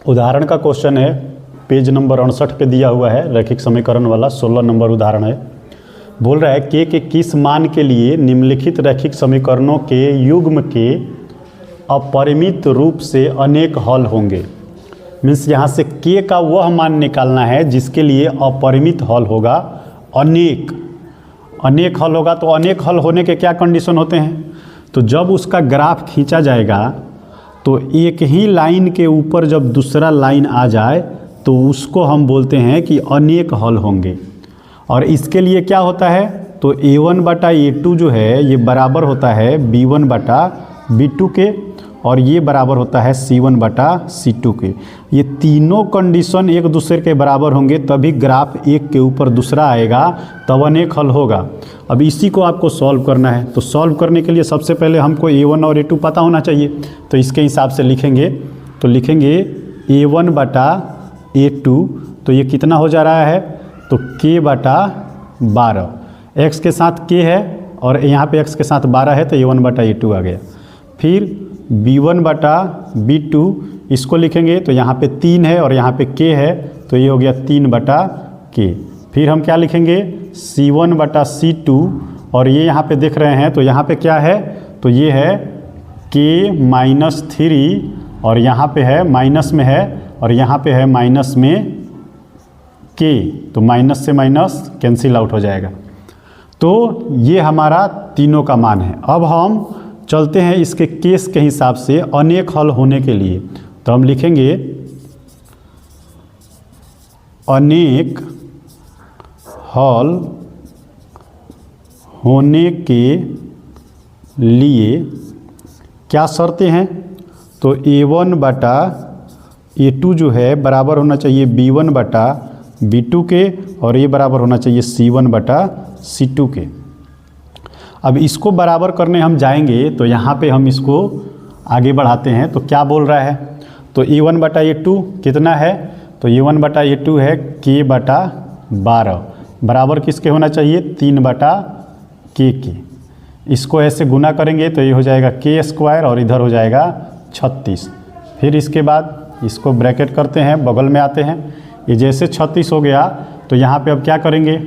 उदाहरण का क्वेश्चन है, पेज नंबर 68 पे दिया हुआ है, रैखिक समीकरण वाला 16 नंबर उदाहरण है। बोल रहा है के किस मान के लिए निम्नलिखित रैखिक समीकरणों के युग्म के अपरिमित रूप से अनेक हल होंगे। मीन्स यहाँ से के का वह मान निकालना है जिसके लिए अपरिमित हल होगा, अनेक हल होगा। तो अनेक हल होने के क्या कंडीशन होते हैं? तो जब उसका ग्राफ खींचा जाएगा तो एक ही लाइन के ऊपर जब दूसरा लाइन आ जाए तो उसको हम बोलते हैं कि अनेक हल होंगे। और इसके लिए क्या होता है? तो a1 बटा a2 जो है ये बराबर होता है b1 बटा b2 के, और ये बराबर होता है c1 बटा c2 के। ये तीनों कंडीशन एक दूसरे के बराबर होंगे तभी ग्राफ एक के ऊपर दूसरा आएगा, तब अनेक हल होगा। अब इसी को आपको सॉल्व करना है। तो सॉल्व करने के लिए सबसे पहले हमको a1 और a2 पता होना चाहिए। तो इसके हिसाब से लिखेंगे, तो लिखेंगे a1 बटा a2, तो ये कितना हो जा रहा है? तो k बटा 12, x के साथ k है और यहाँ पे x के साथ 12 है, तो a1 बटा a2 आ गया। फिर b1 बटा b2 इसको लिखेंगे, तो यहाँ पे 3 है और यहाँ पे k है, तो ये हो गया 3 बटा k। फिर हम क्या लिखेंगे? c1 बटा c2, और ये यहाँ पे देख रहे हैं तो यहाँ पे क्या है? तो ये है k माइनस 3, और यहाँ पे है माइनस में है, और यहाँ पे है माइनस में k, तो माइनस से माइनस कैंसिल आउट हो जाएगा। तो ये हमारा तीनों का मान है। अब हम चलते हैं इसके केस के हिसाब से अनेक हल होने के लिए। तो हम लिखेंगे अनेक हल होने के लिए क्या शर्तें हैं? तो a1 बटा a2 जो है बराबर होना चाहिए b1 बटा b2 के, और ये बराबर होना चाहिए c1 बटा c2 के। अब इसको बराबर करने हम जाएंगे तो यहाँ पे हम इसको आगे बढ़ाते हैं। तो क्या बोल रहा है? तो a1 बटा a2 कितना है? तो a1 बटा a2 है k बटा 12, बराबर किसके होना चाहिए? 3 बटा k के। इसको ऐसे गुना करेंगे तो ये हो जाएगा k स्क्वायर, और इधर हो जाएगा 36। फिर इसके बाद इसको ब्रैकेट करते हैं, बगल में आते हैं। ये जैसे 36 हो गया तो यहाँ पे अब क्या करेंगे?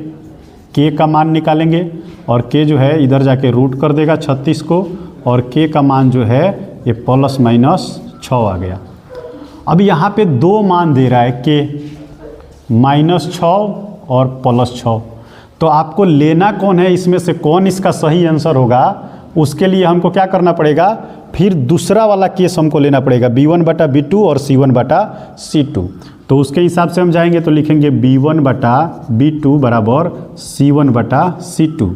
k का मान निकालेंगे, और k जो है इधर जाके रूट कर देगा 36 को, और k का मान जो है ये प्लस माइनस 6 आ गया। अब यहाँ पे दो मान दे रहा है k, माइनस 6 और प्लस 6। तो आपको लेना कौन है इसमें से, कौन इसका सही आंसर होगा? उसके लिए हमको क्या करना पड़ेगा? फिर दूसरा वाला केस हमको लेना पड़ेगा, b1 बटा b2 और c1 बटा c2। तो उसके हिसाब से हम जाएंगे तो लिखेंगे b1 बटा b2 बराबर c1 बटा c2।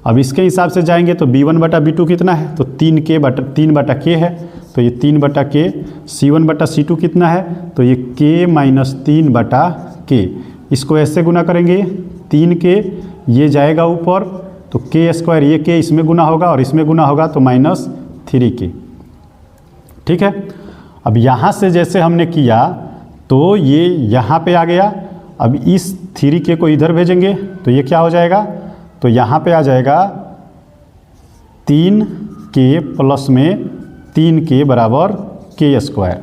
अब इसके हिसाब से जाएंगे तो b1 बटा b2 कितना है? तो 3 बटा k है, तो ये 3 बटा k। c1 बटा c2 कितना है? तो ये k माइनस 3 बटा k। इसको ऐसे गुना करेंगे, 3k ये जाएगा ऊपर, तो k स्क्वायर, ये k इसमें गुना होगा और इसमें गुना होगा तो माइनस 3k। ठीक है। अब यहाँ से जैसे हमने किया तो ये यहाँ पे आ गया। अब इस 3k को इधर भेजेंगे तो ये क्या हो जाएगा? तो यहाँ पे आ जाएगा 3k प्लस में 3k बराबर k स्क्वायर।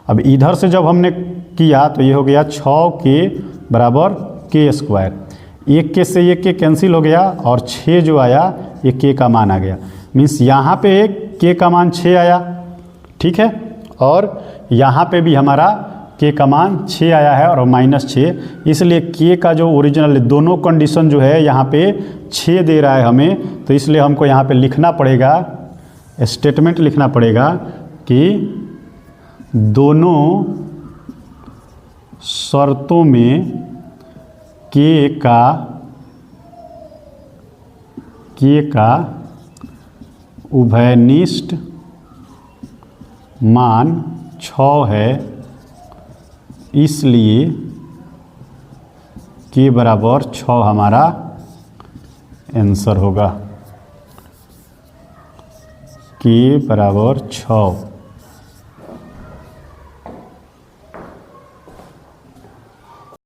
अब इधर से जब हमने किया तो ये हो गया 6k बराबर k स्क्वायर। एक के से एक के कैंसिल हो गया, और 6 जो आया ये k का मान आ गया। मीन्स यहाँ पे k का मान 6 आया, ठीक है, और यहाँ पे भी हमारा k का मान 6 आया है और माइनस 6। इसलिए k का जो ओरिजिनल दोनों कंडीशन जो है यहाँ पे 6 दे रहा है हमें, तो इसलिए हमको यहाँ पे लिखना पड़ेगा, स्टेटमेंट लिखना पड़ेगा कि दोनों शर्तों में k का उभयनिष्ठ मान 6 है, इसलिए k बराबर 6 हमारा आंसर होगा। k बराबर 6।